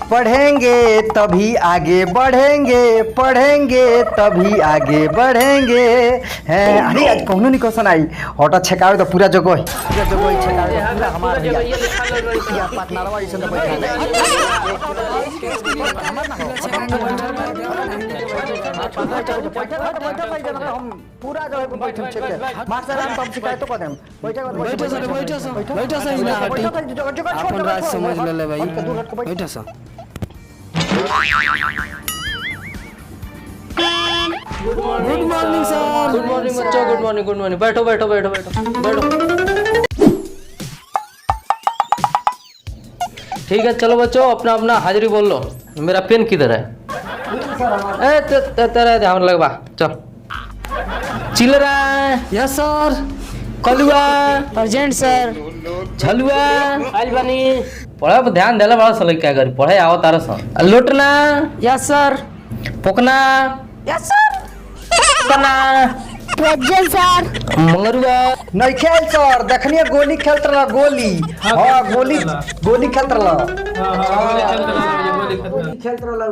पढ़ेंगे तभी आगे बढ़ेंगे, पढ़ेंगे तभी आगे बढ़ेंगे। हैं अरे आज कौनो नहीं क्वेश्चन आई ऑटो छकावे तो पूरा जगह छकावे पूरा हमारा या पटनावा इसे तो बैठा हम पूरा जगह पे बैठे छके मास्टर हम तब शिकायत तो करें बैठो सही ना अपन राज समझ ले भाई बैठो sir. Good morning sir. Good morning बच्चों, गुड मॉर्निंग, गुड मॉर्निंग। बैठो बैठो बैठो बैठो बैठो। ठीक है चलो बच्चों, अपना अपना हाजिरी बोल लो। मेरा पेन किधर है? तेरा ध्यान लगवा। चल Chilra. Yes sir. Kalua present sir. Jhalua आज बनी। पढ़े पर ध्यान देला बड़ा सलई क्या करी पढ़े आओ तारा सन। Lotna yes sir. Pokna yes sir. Kana present sir. Mangrua नहीं खेल सर, देखनिए गोली खेलत रहा गोली। हां गोली खेलत रहा गोली खेलत रहा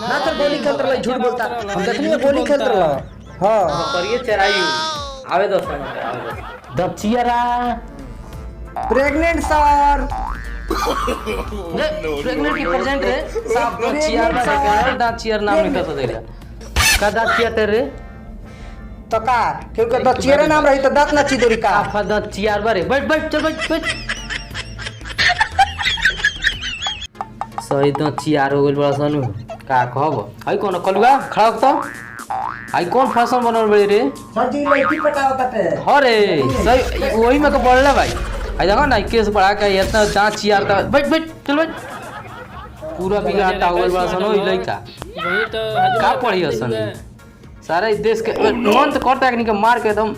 ना सर गोली खेलत रहा झूठ बोलता हम देखनिए गोली खेलत रहा। हां करिए चराई आवे दो समय दचियरा प्रेग्नेंट सर। प्रेग्नेंट की प्रेजेंट रे साहब दचियर का दचियर नाम निकल तो देला का दचियर तेरे तो का क्योंकि दचियर नाम रही तो दांत ना चिदोरी का आफा दचियर बारे बैठ बैठ चल बैठ बैठ सही दचियर हो गेल बड़ा सनु का कहब हई कोन कलुआ खड़ा तो आई कौन फैशन बनल बड़ी रे सर जी लड़की पटावत है। अरे सही वही में को पढ़ले भाई आई देखो ना केस बढ़ा के इतना दांत चियार ता बैठ बैठ चल बैठ पूरा बिगाड़ता हो गइल बड़ा सनो ई लइका वही तो का पढ़ी हसन सारे देश के मन तो करता है कि मार के एकदम।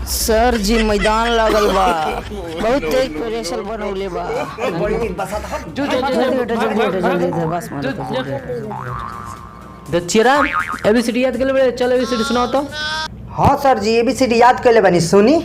सर जी मैदान लागल बा बहुत तेज प्रेशर बनौले बा जो जल्दी बस दचियरा एबीसीडी याद कर ले चल एबीसीडी सुनाओ तो। हाँ सर जी एबीसीडी याद कर ले बनी सुनी।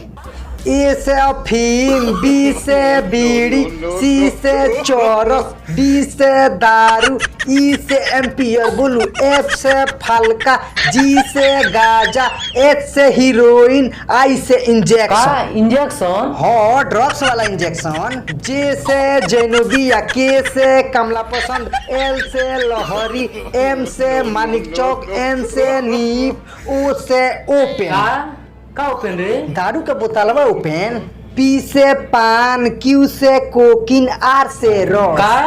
ए से अफीम, बी से बीड़ी, सी से चौरस, डी से दारू, ई से एम्पियर बुलू, एफ से फलका, जी से गाजा, एच से हीरोइन, आई से इंजेक्शन। इंजेक्शन हाँ ड्रग्स वाला इंजेक्शन। जे से जेनोबिया, के से कमला पसंद, एल से लहरी, एम से मानिक चौक, एन से नीप, ओ से ओपन का ओपन रे दारू के बोतलवा ओपन। पी से पान, क्यू से कोकिन, आर से रस का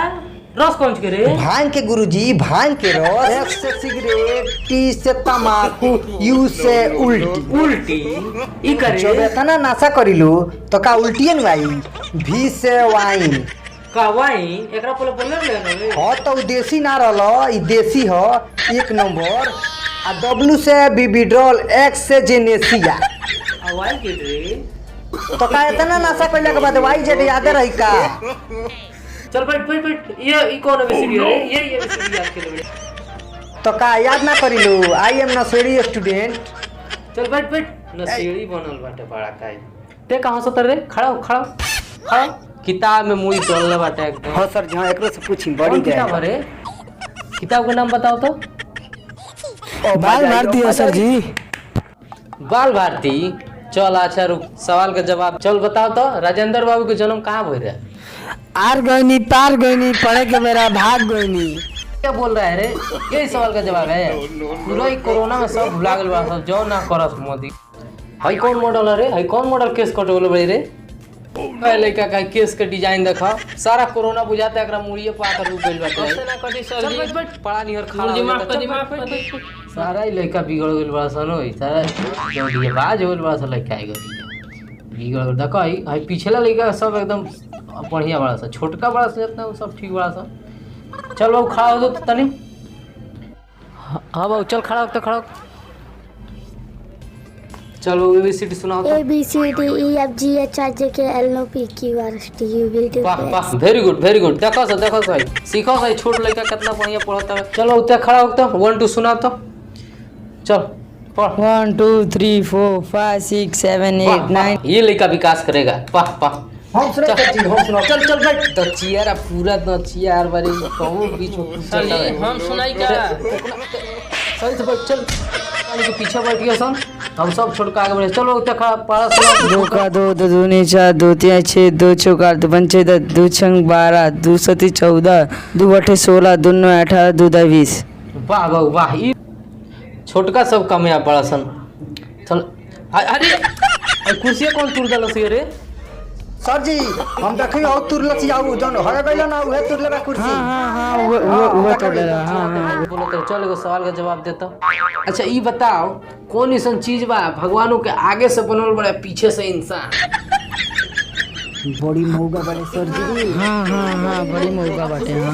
रस कौन के रे भांग के गुरुजी भांग के रस। एफ से सिगरेट, टी से तमाकू, यू से उल्टी उल्टी ई करे जब इतना नशा करिलू तो का उल्टियन आई। भी से वाइन का वाइन एकरा पहले बोलले रे हाँ तो देसी ना रहल ई देसी ह एक नंबर। आ डब्लू से बिबिड्रॉल, एक्स से जेनेसिया वाई के रे तो का इतना नशा कइला के बाद वाई जेड याद रही का। चल बैठ बैठ बैठ ये ई कौन एबीसीडी रे ये एबीसीडी याद के ले तो का याद ना करिलू। I am nursery student. चल बैठ बैठ नसेड़ी बनल बाटे बड़ा काई ते कहां से रे खड़ा हो, खड़ा हो, खड़ा हो। किताब में मुई चलले बाटे एकदम। हां सर जी हां एकरो से पूछी बड़ी कौन किताब रे किताब का नाम बताओ तो। बाल भारती है सर जी। बाल भारती चल अच्छा रुक सवाल का जवाब चल बताओ तो। राजेंद्र बाबू के जन्म कहाँ भइल रहे? आर गईनी पार गईनी पढ़े के मेरा भाग गईनी। क्या बोल रहा है रे? यही सवाल का जवाब है। पूरा ही कोरोना में सब भुला गइल बा सब जो ना करस मोदी। हई कौन मॉडल है रे? हई कौन मॉडल केस कटे बोले बड़ी रे? पहले का केस के डिजाइन देखा सारा कोरोना बुझाता है एकरा मुड़िए पे आकर रुक गइल बाटे। चल बैठ बैठ पढ़ा नहीं और खड़ा हो जा। सारा ही लड़का बिगड़ गइल बड़ा सन होई सारा जो ये बाज होइल बड़ा सन लड़का आई गइल बिगड़ गइल। देखो हई पिछला लड़का सब एकदम बढ़िया बड़ा सा छोटका बड़ा सा जितना वो सब ठीक बड़ा सा। चल बाबू खड़ा हो दो तनी। हाँ बाबू चल खड़ा हो तो खड़ा हो। चलो ABCD सुनाओ तो। ABCDEFGHIJKLMNOPQRSTU वाह वेरी गुड देखो सही सीखो सही छोट लड़का कितना बढ़िया पढ़ता है। चलो उतना खड़ा होता 1 2 सुना तो चल पढ़। 1 2 3 4 5 6 7 8 9 ये लड़का विकास करेगा। वाह हम सुना सर जी हम सुना चल बैठ तो चियारा पूरा तो चियार बारी कहूँ बीच में चलता है। हम सुनाई क्या सही से बैठ चल पानी के पीछे बैठ गया सन हम सब छोड़ के आगे बढ़े। चलो उतना खड़ा पढ़ा सुना। 2 का 2 2 दूनी 4 2 3 6 2 चौका 2 पंचे 10 2 छंग 12 2 सती 14 2 अठे 16 2 9 18 2 10 20। वाह ये छोटका सब कामयाब बड़ा सन। चल अरे कुर्सी कौन तुर दल सी रे सर जी हम देखियो और तुरलस जाऊ जन हरे गइल ना उहे तुरले कुर्सी। हां वो तो डरा। हां बोलो तो चल एगो सवाल का जवाब देता। अच्छा ये बताओ कौन ऐसा चीज बा भगवानों के आगे से बनल बड़ा पीछे से इंसान। बड़ी मौगा बने सर जी। हां बड़ी मौका बाटे। हां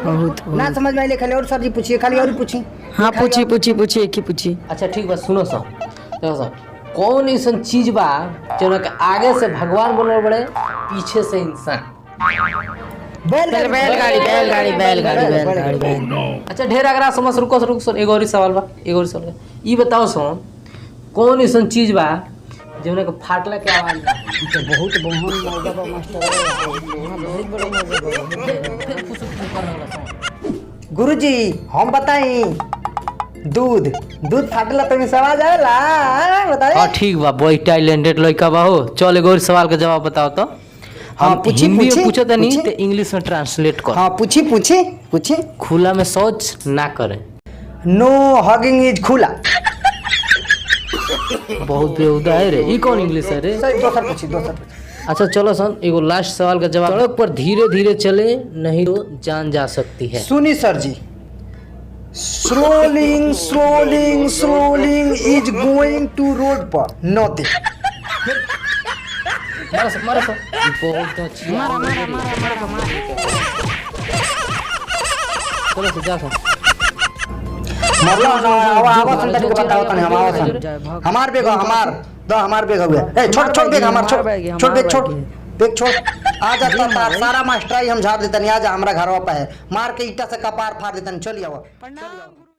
बहुत ना समझ में आइले खाली और सर जी पूछिए खाली और पूछी। हां पूछी एक ही पूछी। अच्छा ठीक बा सुनो सब देखो सब कौन ऐसा चीज बा जो के आगे से भगवान बनल बड़े पीछे से इंसान। बैलगाड़ी। अच्छा ढेर अगर समझ रुको एगो और सवाल बा ये बताओ सो कौन ऐसा चीज बा जो के फाटला के आवाज बा। तो बहुत बहुमन मौगा बा मास्टर। हां बहुत बड़ा मौगा बा। गुरुजी हम बताई दूध फाटला पे में आवाज आएला बताए। हां ठीक बा बड़ी टैलेंटेड लड़का बा हो। चल एगो और सवाल का जवाब बताओ तो। हाँ पूछी पूछो तो नहीं तो इंग्लिश में ट्रांसलेट कर। हाँ पूछी खुला में शौच ना करे। नो हगिंग इज खुला। बहुत बेहुदा है रे ई कौन इंग्लिश है रे। सही दोसर पूछी। अच्छा चलो सन एगो लास्ट सवाल का जवाब। सड़क पर धीरे धीरे चले नहीं तो जान जा सकती है। सुनी सर जी स्लोलिंग इज गोइंग टू रोड पर नोटिंग। मारो बहुत अच्छी चलो से जा मरला ना आवाज सुन के बताओ तने हम आवाज हमार बेग हमार बेग हुए ए छोट बेग हमार छोट बेग छोड़ आ जाता सारा मास्टराई हम झाड़ देतनी। आ जा हमरा घरवा पे है मार के ईटा से कपार फाड़ देतनी। चलिए आओ।